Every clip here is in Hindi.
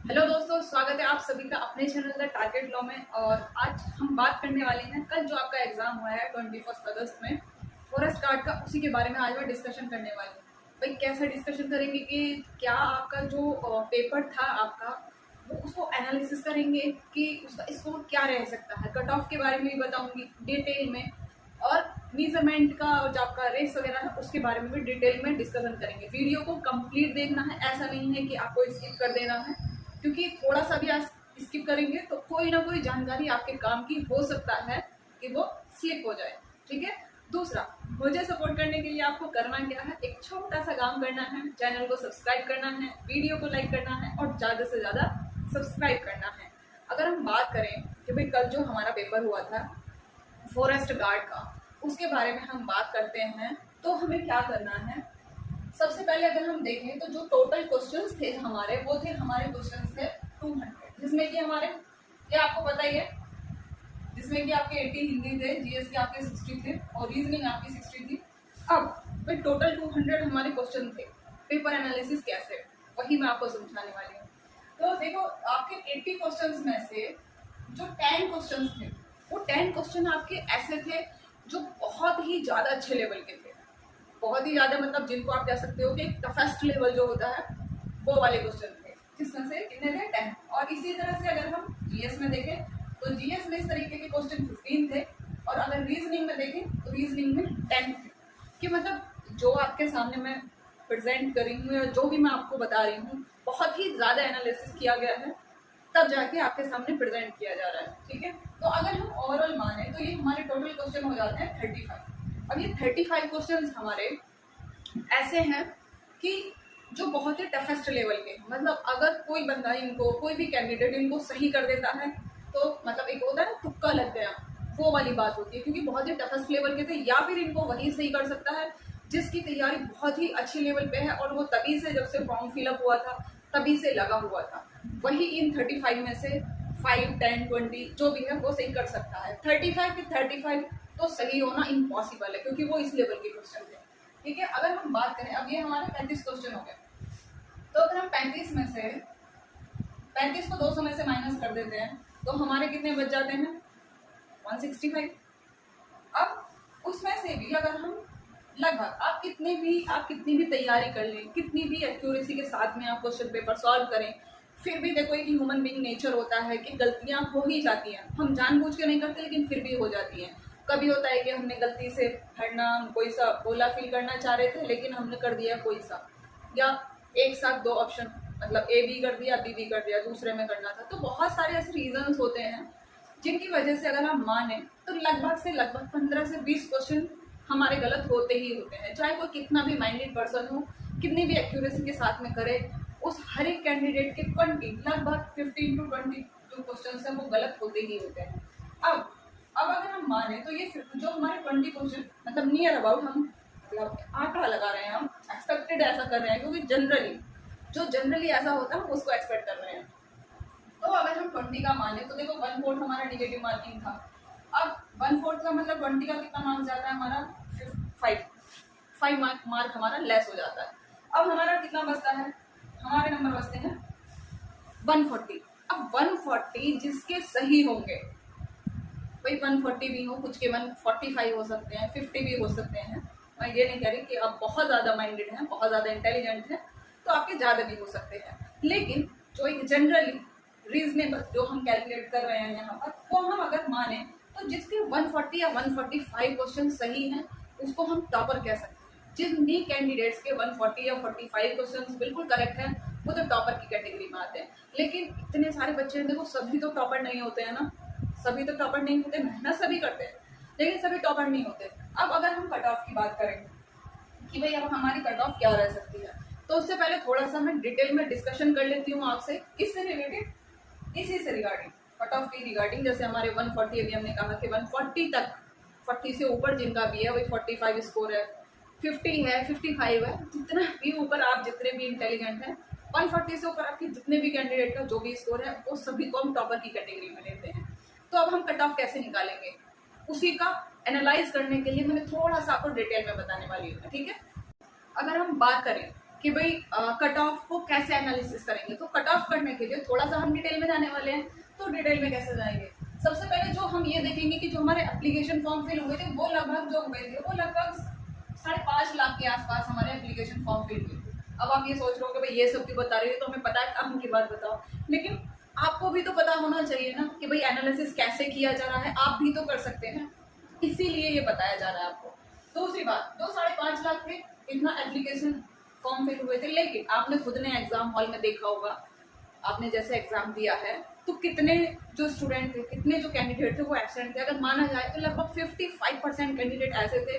हेलो दोस्तों, स्वागत है आप सभी का अपने चैनल द टारगेट लॉ में। और आज हम बात करने वाले हैं कल जो आपका एग्जाम हुआ है 21 अगस्त में फॉरेस्ट गार्ड का, उसी के बारे में आज मैं डिस्कशन करने वाली हूँ। भाई कैसे डिस्कशन करेंगे कि क्या आपका जो पेपर था आपका वो उसको एनालिसिस करेंगे कि उसका स्कोर क्या रह सकता है, कट ऑफ के बारे में भी बताऊंगी डिटेल में, और मेजरमेंट का और जो आपका रेस वगैरह है उसके बारे में भी डिटेल में डिस्कशन करेंगे। वीडियो को कंप्लीट देखना है, ऐसा नहीं है कि आपको स्किप कर देना है, क्योंकि थोड़ा सा भी आप स्किप करेंगे तो कोई ना कोई जानकारी आपके काम की हो सकता है कि वो स्लिप हो जाए। ठीक है। दूसरा, मुझे सपोर्ट करने के लिए आपको करना क्या है, एक छोटा सा काम करना है, चैनल को सब्सक्राइब करना है, वीडियो को लाइक करना है और ज़्यादा से ज़्यादा सब्सक्राइब करना है। अगर हम बात करें कि भाई कल जो हमारा पेपर हुआ था फॉरेस्ट गार्ड का, उसके बारे में हम बात करते हैं तो हमें क्या करना है। सबसे पहले अगर हम देखें तो जो टोटल क्वेश्चंस थे हमारे, वो थे हमारे क्वेश्चंस थे 200, जिसमें कि हमारे, ये आपको पता ही है, जिसमें कि आपके 80 हिंदी थे, जीएस के आपके 60 थे और रीजनिंग आपकी 60 थी। अब भाई टोटल 200 हमारे क्वेश्चन थे। पेपर एनालिसिस कैसे, वही मैं आपको समझाने वाली हूँ। तो देखो, आपके 80 क्वेश्चंस में से जो 10 क्वेश्चंस थे, वो 10 क्वेश्चन आपके ऐसे थे जो बहुत ही ज़्यादा अच्छे लेवल के थे। बहुत ही ज़्यादा मतलब जिनको आप कह सकते हो कि टफेस्ट लेवल जो होता है वो वाले क्वेश्चन थे, जिसमें से कितने थे 10। और इसी तरह से अगर हम जीएस में देखें तो जीएस में इस तरीके के क्वेश्चन 15 थे, और अगर रीजनिंग में देखें तो रीजनिंग में 10 थे। कि मतलब जो आपके सामने मैं प्रेजेंट कर रही हूँ या जो भी मैं आपको बता रही हूँ, बहुत ही ज़्यादा एनालिसिस किया गया है, तब जाके आपके सामने प्रेजेंट किया जा रहा है। ठीक है। तो अगर हम ओवरऑल माने तो ये हमारे टोटल क्वेश्चन हो जाते हैं 35। अब ये 35 क्वेश्चन हमारे ऐसे हैं कि जो बहुत ही टफेस्ट लेवल के, मतलब अगर कोई बंदा इनको, कोई भी कैंडिडेट इनको सही कर देता है तो मतलब एक होता है ना तुक्का लग गया, वो वाली बात होती है, क्योंकि बहुत ही टफेस्ट लेवल के थे। या फिर इनको वही सही कर सकता है जिसकी तैयारी बहुत ही अच्छी लेवल पे है और वो तभी से, जब से फॉर्म फिलअप हुआ था तभी से लगा हुआ था, वही इन 35 में से 5, 10, 20 जो भी है वो सही कर सकता है। 35 के 35 तो सही होना इम्पॉसिबल है, क्योंकि वो इस लेवल के क्वेश्चन थे। ठीक है। अगर हम बात करें, अब ये हमारे 35 क्वेश्चन हो गए, तो अगर हम 35 में से 35 को 200 में से माइनस कर देते हैं तो हमारे कितने बच जाते हैं 165। अब उसमें से भी अगर हम लगभग, आप कितनी भी तैयारी कर लें, कितनी भी एक्यूरेसी के साथ में आप क्वेश्चन पेपर सॉल्व करें, फिर भी देखो एक ह्यूमन बीइंग नेचर होता है कि गलतियां हो ही जाती हैं। हम जानबूझ के नहीं करते लेकिन फिर भी हो जाती हैं। कभी होता है कि हमने गलती से पढ़ना, कोई सा गोला फिल करना चाह रहे थे लेकिन हमने कर दिया कोई सा, या एक साथ दो ऑप्शन, मतलब ए बी कर दिया, बी बी कर दिया, दूसरे में करना था। तो बहुत सारे ऐसे रीजंस होते हैं जिनकी वजह से अगर हम माने तो लगभग 15 से 20 क्वेश्चन हमारे गलत होते ही होते हैं। चाहे कोई कितना भी माइंडेड पर्सन हो, कितनी भी एक्यूरेसी के साथ में करे, उस हर एक कैंडिडेट के 20, लगभग 15 टू 20 जो क्वेश्चन है वो गलत होते ही होते हैं। अब अगर हम माने तो ये जो हमारे 20 क्वेश्चन, मतलब नियर अबाउट हम मतलब आंकड़ा लगा रहे हैं, हम एक्सपेक्टेड ऐसा कर रहे हैं, क्योंकि जनरली ऐसा होता है हम उसको एक्सपेक्ट कर रहे हैं। तो अगर हम 20 का माने तो देखो 1/4 हमारा निगेटिव मार्किंग था। अब 1/4 का मतलब 20 का कितना मार्क्स जाता है हमारा 5 मार्क हमारा लेस हो जाता है। अब हमारा कितना बचता है, हमारे नंबर बचते हैं 140। अब 140 जिसके सही होंगे, भाई 140 भी हो, कुछ के 145 हो सकते हैं, 50 भी हो सकते हैं। मैं ये नहीं कह रही कि आप बहुत ज़्यादा माइंडेड हैं, बहुत ज़्यादा इंटेलिजेंट हैं, तो आपके ज़्यादा भी हो सकते हैं। लेकिन जो एक जनरली रीजनेबल जो हम कैलकुलेट कर रहे हैं यहाँ पर, वो हम अगर माने तो जिसके 140 या 145 क्वेश्चन सही हैं उसको हम टॉपर कह सकते हैं। जिन भी कैंडिडेट्स के 140 या 45 क्वेश्चन बिल्कुल करेक्ट हैं वो तो टॉपर की कैटेगरी में आते हैं। लेकिन इतने सारे बच्चे देखो, सभी तो टॉपर नहीं होते हैं ना, सभी तो टॉपर नहीं होते, मेहनत सभी करते हैं लेकिन सभी टॉपर नहीं होते। अब अगर हम कट ऑफ की बात करें कि भाई अब हमारी कट ऑफ क्या रह सकती है, तो उससे पहले थोड़ा सा मैं डिटेल में डिस्कशन कर लेती हूँ आपसे इससे रिलेटेड, इसी से रिगार्डिंग, कट ऑफ की रिगार्डिंग। जैसे हमारे 140, अभी हमने कहा कि 140 तक, 40 से ऊपर जिनका भी है वही 45 स्कोर है, 50 है, 55 है, जितना भी ऊपर आप, जितने भी इंटेलिजेंट हैं, 140 से ऊपर आपके जितने भी कैंडिडेट का जो भी स्कोर है वो सभी को हम टॉपर की कैटेगरी में लेते हैं। तो अब हम कट ऑफ कैसे निकालेंगे, उसी का एनालाइज करने के लिए मैंने थोड़ा सा आपको डिटेल में बताने वाली हूँ। ठीक है। अगर हम बात करें कि भाई कट ऑफ को कैसे एनालिसिस करेंगे। तो कट ऑफ करने के लिए थोड़ा सा हम डिटेल में जाने वाले हैं। तो डिटेल में कैसे जाएंगे, सबसे पहले जो हम ये देखेंगे कि जो हमारे एप्लीकेशन फॉर्म फिल हुए थे वो लगभग जो हुए थे वो लगभग 5.5 लाख के आसपास हमारे एप्लीकेशन फॉर्म फिल हुए। अब आप ये सोच रहे हो कि भाई ये सब क्यों बता रही है, तो हमें पता है काम की बात बताओ, लेकिन आपको भी तो पता होना चाहिए ना कि भाई एनालिसिस कैसे किया जा रहा है, आप भी तो कर सकते हैं, इसीलिए ये बताया जा रहा है आपको। दूसरी बात, जो 5.5 लाख थे इतना एप्लीकेशन फॉर्म फिल हुए थे, लेकिन आपने खुद ने एग्जाम हॉल में देखा होगा, आपने जैसे एग्जाम दिया है तो कितने जो स्टूडेंट थे, कितने जो कैंडिडेट थे वो एब्सेंट थे। अगर माना जाए तो लगभग 55% कैंडिडेट ऐसे थे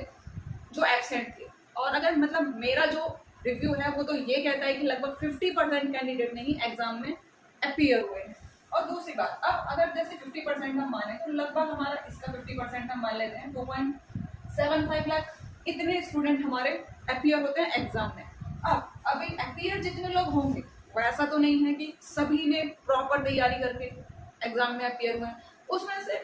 जो एब्सेंट थे। और अगर मतलब मेरा जो रिव्यू है वो तो ये कहता है कि लगभग 50% कैंडिडेट नहीं एग्जाम में अपीयर हुए हैं। और दूसरी बात, अब अगर जैसे 50% हम माने तो लगभग हमारा इसका 50% हम मान लेते हैं 2.75 लाख इतने स्टूडेंट हमारे अपीयर होते हैं एग्जाम में। अब अभी अपीयर जितने लोग होंगे वो ऐसा तो नहीं है कि सभी ने प्रॉपर तैयारी करके एग्जाम में अपीयर हुए हैं, उसमें से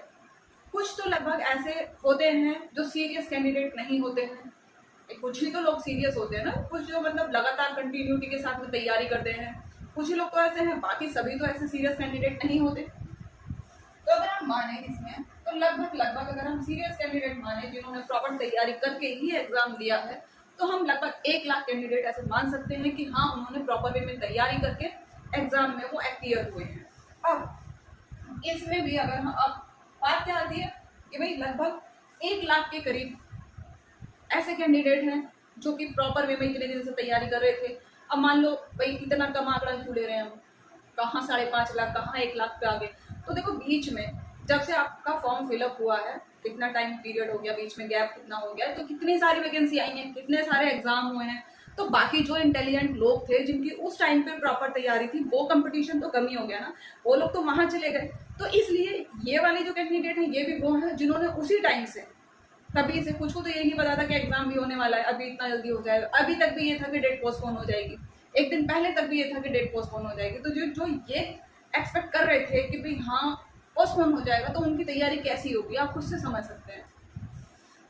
कुछ तो लगभग ऐसे होते हैं जो सीरियस कैंडिडेट नहीं होते हैं। कुछ ही तो लोग सीरियस होते हैं ना, कुछ जो मतलब लगातार कंटिन्यूटी के साथ में तैयारी करते हैं, कुछ ही लोग तो ऐसे हैं, बाकी सभी तो ऐसे सीरियस कैंडिडेट नहीं होते। तो अगर हम माने इसमें तो लगभग अगर हम सीरियस कैंडिडेट माने जिन्होंने प्रॉपर तैयारी करके ही एग्जाम दिया है, तो हम लगभग 1 लाख कैंडिडेट ऐसे मान सकते हैं कि हाँ उन्होंने प्रॉपर वे में तैयारी करके एग्जाम में वो अपीयर हुए हैं। अब इसमें भी अगर हम अब बात क्या आती है कि भाई लगभग 1 लाख के करीब ऐसे कैंडिडेट हैं जो कि प्रॉपर वे में इतने दिन से तैयारी कर रहे थे। अब मान लो भाई इतना कम आंकड़ा क्यों ले रहे हैं हम, कहाँ 5.5 लाख, कहाँ 1 लाख पे आ गए। तो देखो बीच में जब से आपका फॉर्म फिलअप हुआ है कितना टाइम पीरियड हो गया, बीच में गैप कितना हो गया, तो कितनी सारी वैकेंसी आई हैं, कितने सारे एग्जाम हुए हैं। तो बाकी जो इंटेलिजेंट लोग थे जिनकी उस टाइम पे प्रॉपर तैयारी थी, वो कंपटीशन तो कम ही हो गया ना, वो लोग तो वहां चले गए। तो इसलिए ये वाले जो कैंडिडेट हैं ये भी वो हैं जिन्होंने उसी टाइम से तभी से, कुछ को तो ये नहीं पता था कि एग्जाम भी होने वाला है, अभी इतना जल्दी हो जाएगा, अभी तक भी ये था कि डेट पोस्टपोन हो जाएगी, एक दिन पहले तक भी ये था कि डेट पोस्टपोन हो जाएगी। तो जो जो ये एक्सपेक्ट कर रहे थे कि भाई हाँ पोस्टपोन हो जाएगा, तो उनकी तैयारी कैसी होगी आप खुद से समझ सकते हैं।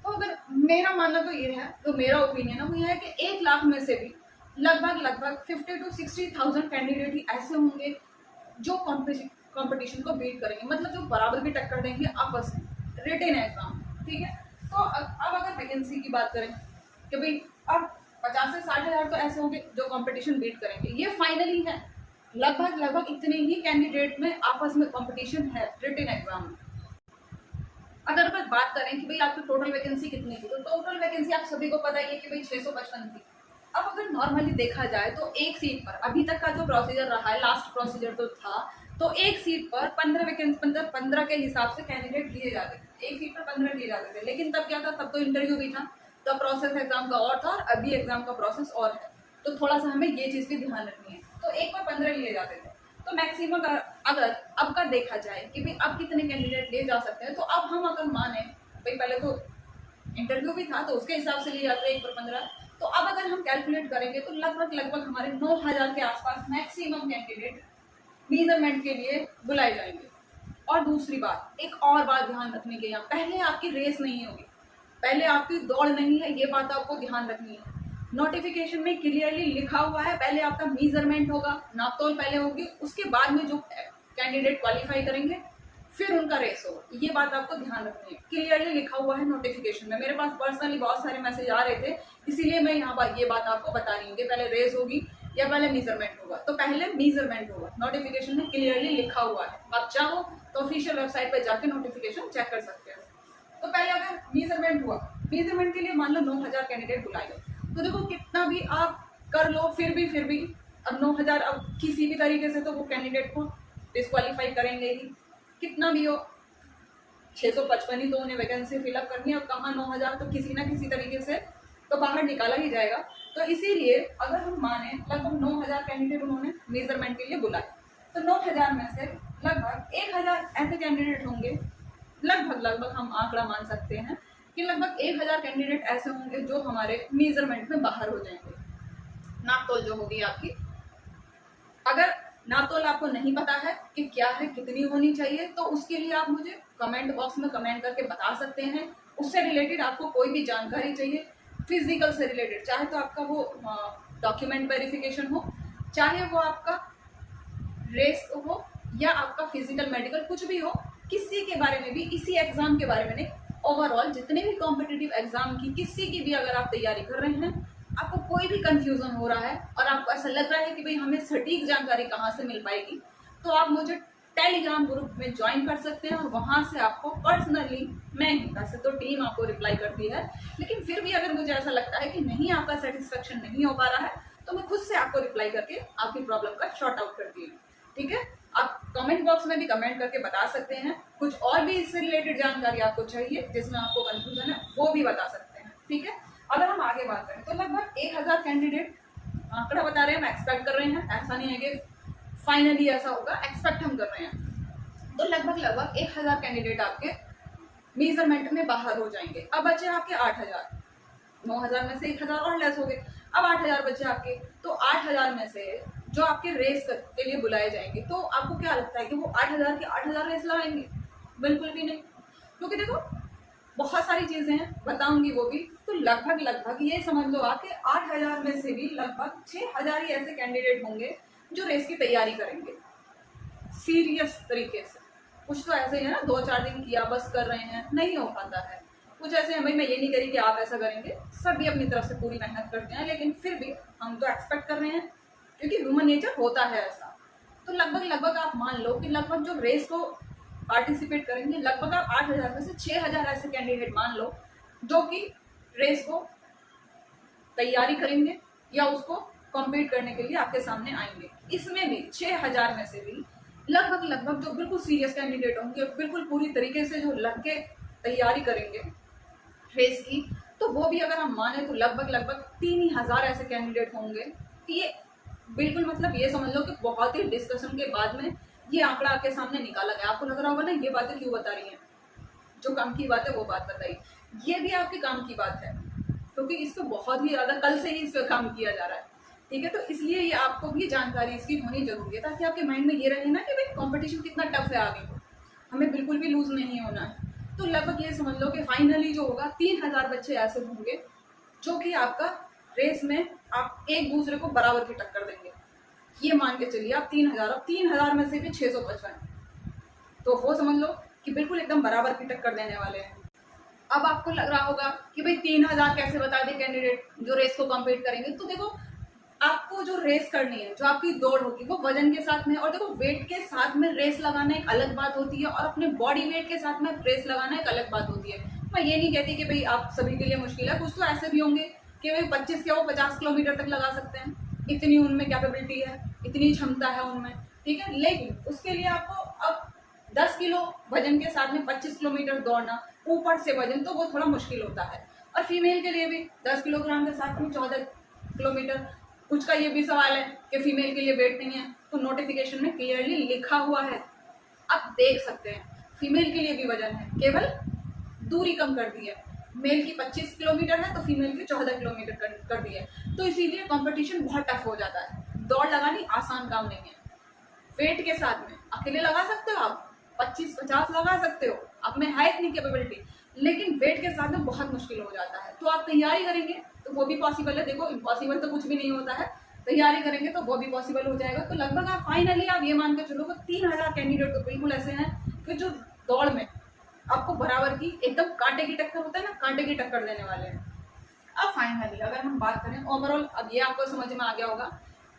तो अगर मेरा मानना तो ये है, तो मेरा ओपिनियन है वो ये है कि 1 लाख में से भी लगभग 50 to 60,000 कैंडिडेट ही ऐसे होंगे जो कंपटीशन को बीट करेंगे, मतलब जो बराबर की टक्कर देंगे आपस में रिटेन एग्जाम। ठीक है, तो अब अगर वैकेंसी की बात करें कि भाई अब 50 से 60 हज़ार तो ऐसे होंगे जो कंपटीशन बीट करेंगे, ये फाइनली है। लगभग इतने ही कैंडिडेट में आपस में कंपटीशन है रिटेन एग्जाम में। अगर मैं बात करें कि भाई आपकी टोटल वैकेंसी कितनी थी, तो टोटल वैकेंसी आप सभी को पता ही है कि भाई 655 थी। अब अगर नॉर्मली देखा जाए तो एक सीट पर अभी तक का जो प्रोसीजर रहा है, लास्ट प्रोसीजर तो था, तो एक सीट पर 15 वैकेंसी 15 के हिसाब से कैंडिडेट लिए जाते थे, एक सीट पर 15 लिए जाते थे। लेकिन तब क्या था, तब तो इंटरव्यू भी था, तब प्रोसेस एग्जाम का और था और अभी एग्जाम का प्रोसेस और है। तो थोड़ा सा हमें ये चीज़ भी ध्यान रखनी है। तो एक पर 15 लिए जाते थे, तो मैक्सिमम अगर अब का देखा जाए कि भाई अब कितने कैंडिडेट लिए जा सकते हैं, तो अब हम अगर माने भाई पहले तो इंटरव्यू भी था तो उसके हिसाब से लिए जाते हैं 1 पर 15, तो अब अगर हम कैलकुलेट करेंगे तो लगभग हमारे 9,000 के आसपास मैक्सिमम कैंडिडेट मेजरमेंट के लिए बुलाए जाएंगे। और दूसरी बात, एक और बात ध्यान रखने के, यहाँ पहले आपकी रेस नहीं होगी, पहले आपकी दौड़ नहीं है, ये बात आपको ध्यान रखनी है। नोटिफिकेशन में क्लियरली लिखा हुआ है पहले आपका मेजरमेंट होगा, नापतोल पहले होगी, उसके बाद में जो कैंडिडेट क्वालिफाई करेंगे फिर उनका रेस होगा, ये बात आपको ध्यान रखनी है। क्लियरली लिखा हुआ है नोटिफिकेशन में, मेरे पास पर्सनली बहुत सारे मैसेज आ रहे थे, इसीलिए मैं यहाँ पर ये बात आपको बता रही हूँ कि पहले रेस होगी या पहले मेजरमेंट होगा। तो पहले मेजरमेंट होगा, नोटिफिकेशन में क्लियरली लिखा हुआ है, आप चाहो तो ऑफिशियल वेबसाइट पर जाकर नोटिफिकेशन चेक कर सकते हैं। तो पहले अगर मेजरमेंट हुआ, मेजरमेंट के लिए मान लो 9,000 कैंडिडेट बुलाए गए, तो देखो कितना भी आप कर लो फिर भी अब 9,000 अब किसी भी तरीके से तो वो कैंडिडेट को डिस्क्वालीफाई करेंगे ही, कितना भी हो 655 ही तो उन्हें वैकेंसी फिलअप करनी है, अब कहाँ 9,000, तो किसी ना किसी तरीके से तो बाहर निकाला ही जाएगा। तो इसीलिए अगर हम माने लगभग 9,000 कैंडिडेट उन्होंने मेजरमेंट के लिए बुलाए, तो 9,000 में से लगभग 1,000 ऐसे कैंडिडेट होंगे, लगभग हम आंकड़ा मान सकते हैं कि लगभग 1,000 कैंडिडेट ऐसे होंगे जो हमारे मेजरमेंट में बाहर हो जाएंगे। नापतोल जो होगी आपकी, अगर नापतोल आपको नहीं पता है कि क्या है, कितनी होनी चाहिए, तो उसके लिए आप मुझे कमेंट बॉक्स में कमेंट करके बता सकते हैं। उससे रिलेटेड आपको कोई भी जानकारी चाहिए, फिजिकल से रिलेटेड, चाहे तो आपका वो डॉक्यूमेंट वेरिफिकेशन हो, चाहे वो आपका रेस हो या आपका फिजिकल मेडिकल कुछ भी हो, किसी के बारे में भी, इसी एग्जाम के बारे में नहीं, ओवरऑल जितने भी कॉम्पिटिटिव एग्जाम की किसी की भी अगर आप तैयारी कर रहे हैं, आपको कोई भी कंफ्यूजन हो रहा है और आपको ऐसा लग रहा है कि भाई हमें सटीक जानकारी कहाँ से मिल पाएगी, तो आप मुझे टेलीग्राम ग्रुप में ज्वाइन कर सकते हैं और वहाँ से आपको पर्सनली, मैं ही वैसे तो टीम आपको रिप्लाई करती है, लेकिन फिर भी अगर मुझे ऐसा लगता है कि नहीं आपका सेटिस्फेक्शन नहीं हो पा रहा है, तो मैं खुद से आपको रिप्लाई करके आपकी प्रॉब्लम का शॉर्ट आउट करती हूँ। ठीक है, आप कमेंट बॉक्स में भी कमेंट करके बता सकते हैं, कुछ और भी इससे रिलेटेड जानकारी आपको चाहिए जिसमें आपको कंफ्यूजन है वो भी बता सकते हैं। ठीक है, अगर हम आगे बात करें तो लगभग 1000 कैंडिडेट आंकड़ा बता रहे हैं, हम एक्सपेक्ट कर रहे हैं, ऐसा नहीं है कि फाइनली ऐसा होगा, एक्सपेक्ट हम कर रहे हैं। तो लगभग 1000 कैंडिडेट आपके मेजरमेंट में बाहर हो जाएंगे। अब बचे आपके 8000, 9000 में से 1000 और लेस हो गए, अब 8000 बचे आपके। तो 8000 में से जो आपके रेस के लिए बुलाए जाएंगे, तो आपको क्या लगता है कि वो 8000 के 8000 रेस लगाएंगे? बिल्कुल भी नहीं, क्योंकि देखो बहुत सारी चीजें हैं, बताऊंगी वो भी। तो लगभग ये समझ लो आपके 8000 में से भी लगभग 6000 ही ऐसे कैंडिडेट होंगे जो रेस की तैयारी करेंगे सीरियस तरीके से। कुछ तो ऐसे ही है ना, 2-4 दिन किया बस कर रहे हैं, नहीं हो पाता है। कुछ ऐसे हैं भाई, मैं ये नहीं करी कि आप ऐसा करेंगे, सभी अपनी तरफ से पूरी मेहनत करते हैं, लेकिन फिर भी हम तो एक्सपेक्ट कर रहे हैं क्योंकि ह्यूमन नेचर होता है ऐसा। तो लगभग आप मान लो कि लगभग जो रेस को पार्टिसिपेट करेंगे, लगभग आप 8000 में से 6000 ऐसे कैंडिडेट मान लो जो कि रेस को तैयारी करेंगे या उसको कॉम्पीट करने के लिए आपके सामने आएंगे। इसमें भी 6000 में से भी लगभग जो बिल्कुल सीरियस कैंडिडेट होंगे, बिल्कुल पूरी तरीके से जो लग के तैयारी करेंगे रेस की, तो वो भी अगर हम माने तो लगभग 3000 ऐसे कैंडिडेट होंगे। ये बिल्कुल मतलब ये समझ लो कि बहुत ही डिस्कशन के बाद में ये आंकड़ा आपके सामने निकाला गया। आपको लग रहा होगा ना ये बातें क्यों बता रही हैं, जो काम की बात है वो बात बताई। ये भी आपके काम की बात है क्योंकि इस पर बहुत ही ज़्यादा कल से ही इस पर काम किया जा रहा है। ठीक है, तो इसलिए ये आपको भी जानकारी इसकी होनी जरूरी है, ताकि आपके माइंड में ये रहे ना कि भाई कंपटीशन कितना टफ है आगे को, हमें बिल्कुल भी लूज नहीं होना है। तो लगभग ये समझ लो कि फाइनली जो होगा 3000 बच्चे ऐसे होंगे जो कि आपका रेस में आप एक दूसरे को बराबर की टक्कर देंगे। ये मान के चलिए आप 3000, अब 3000 में से भी 655, तो वो समझ लो कि बिल्कुल एकदम बराबर की टक्कर देने वाले हैं। अब आपको लग रहा होगा कि भाई 3000 कैसे बता दे कैंडिडेट जो रेस को कम्पीट करेंगे। तो देखो, आपको जो रेस करनी है, जो आपकी दौड़ होगी, वो वजन के साथ में, और देखो वेट के साथ में रेस लगाना एक अलग बात होती है और अपने बॉडी वेट के साथ में रेस लगाना एक अलग बात होती है। मैं ये नहीं कहती कि भाई आप सभी के लिए मुश्किल है, कुछ तो ऐसे भी होंगे कि भाई 25 क्या वो 50 किलोमीटर तक लगा सकते हैं, इतनी उनमें कैपेबिलिटी है, इतनी क्षमता है उनमें। ठीक है, लेकिन उसके लिए आपको अब 10 किलो वजन के साथ में 25 किलोमीटर दौड़ना, ऊपर से वजन, तो वो थोड़ा मुश्किल होता है। और फीमेल के लिए भी 10 किलोग्राम के साथ में 14 किलोमीटर। कुछ का ये भी सवाल है कि फीमेल के लिए वेट नहीं है, तो नोटिफिकेशन में क्लियरली लिखा हुआ है, आप देख सकते हैं फीमेल के लिए भी वजन है, केवल दूरी कम कर दी है। मेल की 25 किलोमीटर है तो फीमेल की 14 किलोमीटर कर दी है। तो इसीलिए कंपटीशन बहुत टफ हो जाता है। दौड़ लगानी आसान काम नहीं है। वेट के साथ में अकेले लगा सकते हो आप, 25-50 लगा सकते हो, आप में है इतनी कैपेबिलिटी, लेकिन वेट के साथ में बहुत मुश्किल हो जाता है। तो आप तैयारी करेंगे तो वो भी पॉसिबल है। देखो, इम्पॉसिबल तो कुछ भी नहीं होता है, तैयारी करेंगे तो वो भी पॉसिबल हो जाएगा। तो लगभग आप फाइनली आप ये मान के चलो कि 3000 कैंडिडेट तो बिल्कुल ऐसे हैं कि जो दौड़ में आपको बराबर की एकदम कांटे की टक्कर होता है ना, कांटे की टक्कर देने वाले हैं। अब फाइनली अगर हम बात करें ओवरऑल, अब ये आपको समझ में आ गया होगा।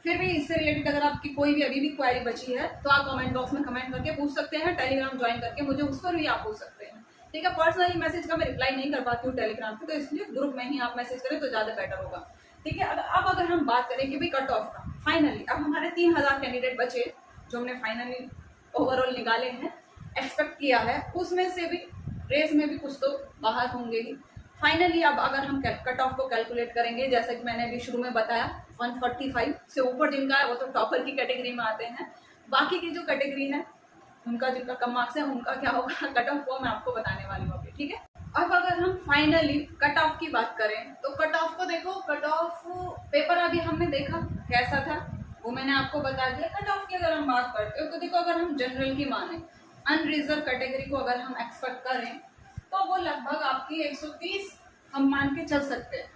फिर भी इससे रिलेटेड अगर आपकी कोई भी अभी भी क्वेरी बची है तो आप कमेंट बॉक्स में कमेंट करके पूछ सकते हैं, टेलीग्राम ज्वाइन करके मुझे उस पर भी आप पूछ सकते हैं। ठीक है, पर्सनली मैसेज का मैं रिप्लाई नहीं कर पाती हूँ टेलीग्राम पे, तो इसलिए ग्रुप में ही आप मैसेज करें तो ज़्यादा बेटर होगा। ठीक है, अब अगर हम बात करें कि भाई कट ऑफ का, फाइनली अब हमारे 3000 कैंडिडेट बचे जो हमने फाइनली ओवरऑल निकाले हैं, एक्सपेक्ट किया है, उसमें से भी रेस में भी कुछ तो बाहर होंगे ही। फाइनली अब अगर हम कट ऑफ को कैलकुलेट करेंगे, जैसे कि मैंने अभी शुरू में बताया, 145 से ऊपर जिनका है वो तो टॉपर की कैटेगरी में आते हैं। बाकी की जो कैटेगरी है उनका, जिनका कम मार्क्स है, उनका क्या होगा कट ऑफ, वो मैं आपको बताने वाली हूँ अभी। ठीक है, अब अगर हम फाइनली कट ऑफ की बात करें तो कट ऑफ को देखो, कट ऑफ पेपर अभी हमने देखा कैसा था वो मैंने आपको बता दिया। कट ऑफ की अगर हम बात करते हो तो देखो, अगर हम जनरल की माने, अनरिजर्व कैटेगरी को अगर हम एक्सपेक्ट करें तो वो लगभग आपकी 130 हम मान के चल सकते हैं,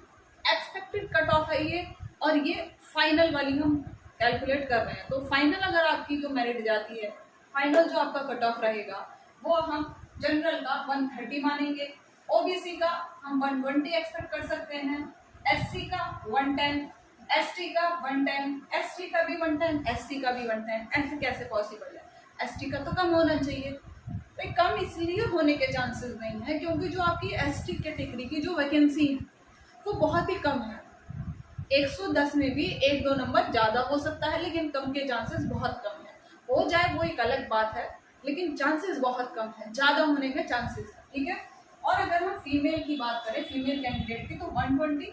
एक्सपेक्टेड कट ऑफ है ये। और ये फाइनल वाली हम कैलकुलेट कर रहे हैं। तो फाइनल अगर आपकी जो मेरिट जाती है, फाइनल जो आपका कट ऑफ रहेगा वो हम जनरल का 130 मानेंगे, ओबीसी का हम 120 एक्सपेक्ट कर सकते हैं, एससी का 110, एसटी का 110, एसटी का भी 110, एससी का भी 110। ऐसे कैसे पॉसिबल है? एसटी का तो कम होना चाहिए। तो कम इसलिए होने के चांसेस नहीं है क्योंकि जो आपकी एसटी कैटेगरी की जो वैकेंसी है वो बहुत ही कम है। 110 में भी 1-2 नंबर ज़्यादा हो सकता है, लेकिन कम के चांसेस बहुत कम है। हो जाए वो एक अलग बात है, लेकिन चांसेस बहुत कम है, ज़्यादा होने के चांसेस है। ठीक है। और अगर हम फीमेल की बात करें, फीमेल कैंडिडेट की, तो 120,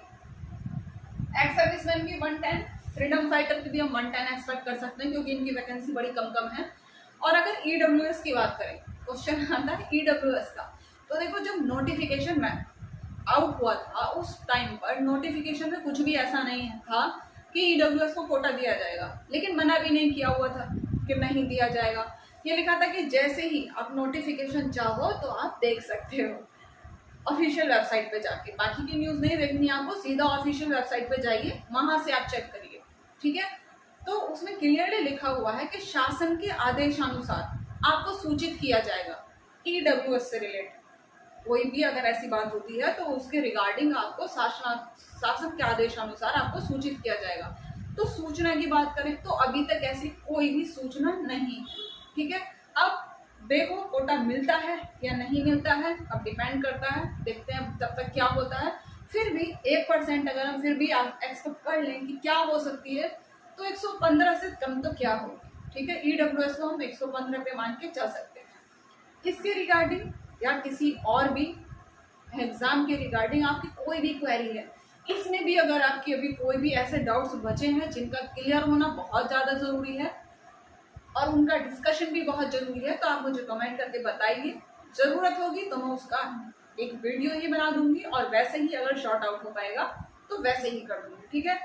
एक्स सर्विसमैन की 110, फ्रीडम फाइटर की भी हम 110 एक्सपेक्ट कर सकते हैं क्योंकि इनकी वैकेंसी बड़ी कम कम है। और अगर ईडब्ल्यूएस की बात करें, क्वेश्चन आता है ईडब्ल्यूएस का, तो देखो जब नोटिफिकेशन में आउट हुआ था उस टाइम पर नोटिफिकेशन में कुछ भी ऐसा नहीं था कि ईडब्ल्यूएस को कोटा दिया जाएगा, लेकिन मना भी नहीं किया हुआ था कि नहीं दिया जाएगा। ये लिखा था कि जैसे ही आप नोटिफिकेशन चाहो तो आप देख सकते हो ऑफिशियल वेबसाइट पे जाके। बाकी की न्यूज़ नहीं देखनी आपको, सीधा ऑफिशियल वेबसाइट पे जाइए, वहां से आप चेक करिए। ठीक है। तो उसमें क्लियरली लिखा हुआ है कि शासन के आदेशानुसार आपको सूचित किया जाएगा ईडब्ल्यूएस से रिलेटेड। कोई भी अगर ऐसी बात होती है तो उसके रिगार्डिंग आपको शासन के आदेशानुसार आपको सूचित किया जाएगा। तो सूचना की बात करें तो अभी तक ऐसी कोई भी सूचना नहीं। ठीक है। अब देखो कोटा मिलता है या नहीं मिलता है, अब डिपेंड करता है, देखते हैं तब तक क्या होता है। फिर भी 1% अगर हम फिर भी एक्सपेक्ट कर लें कि क्या हो सकती है, तो 115 से कम तो क्या होगी। ठीक है। ईडब्ल्यूएस को हम 115 पे मान के चल सकते हैं। इसके रिगार्डिंग या किसी और भी एग्जाम के रिगार्डिंग आपकी कोई भी क्वेरी है, इसमें भी अगर आपकी अभी कोई भी ऐसे डाउट्स बचे हैं जिनका क्लियर होना बहुत ज़्यादा ज़रूरी है और उनका डिस्कशन भी बहुत ज़रूरी है, तो आप मुझे कमेंट करके बताइए। ज़रूरत होगी तो मैं उसका एक वीडियो ही बना दूंगी और वैसे ही अगर शॉर्ट आउट हो पाएगा तो वैसे ही कर दूंगी। ठीक है।